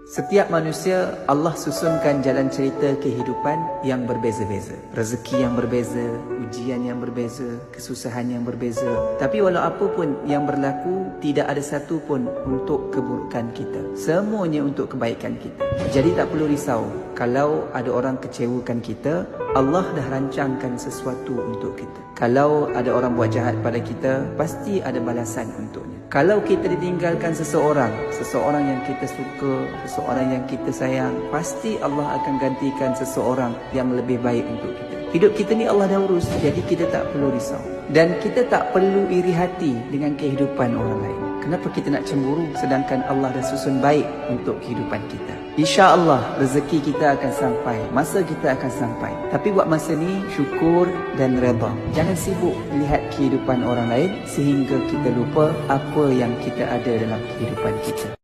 Setiap manusia, Allah susunkan jalan cerita kehidupan yang berbeza-beza. Rezeki yang berbeza, ujian yang berbeza, kesusahan yang berbeza. Tapi walau apa pun yang berlaku, tidak ada satu pun untuk keburukan kita. Semuanya untuk kebaikan kita. Jadi tak perlu risau. Kalau ada orang kecewakan kita, Allah dah rancangkan sesuatu untuk kita. Kalau ada orang buat jahat pada kita, pasti ada balasan untuknya. Kalau kita ditinggalkan seseorang yang kita suka, seseorang yang kita sayang, pasti Allah akan gantikan seseorang yang lebih baik untuk kita. Hidup kita ni Allah dah urus, jadi kita tak perlu risau. Dan kita tak perlu iri hati dengan kehidupan orang lain. Kenapa kita nak cemburu sedangkan Allah dah susun baik untuk kehidupan kita? InsyaAllah rezeki kita akan sampai, masa kita akan sampai. Tapi buat masa ni syukur dan redha. Jangan sibuk lihat kehidupan orang lain sehingga kita lupa apa yang kita ada dalam kehidupan kita.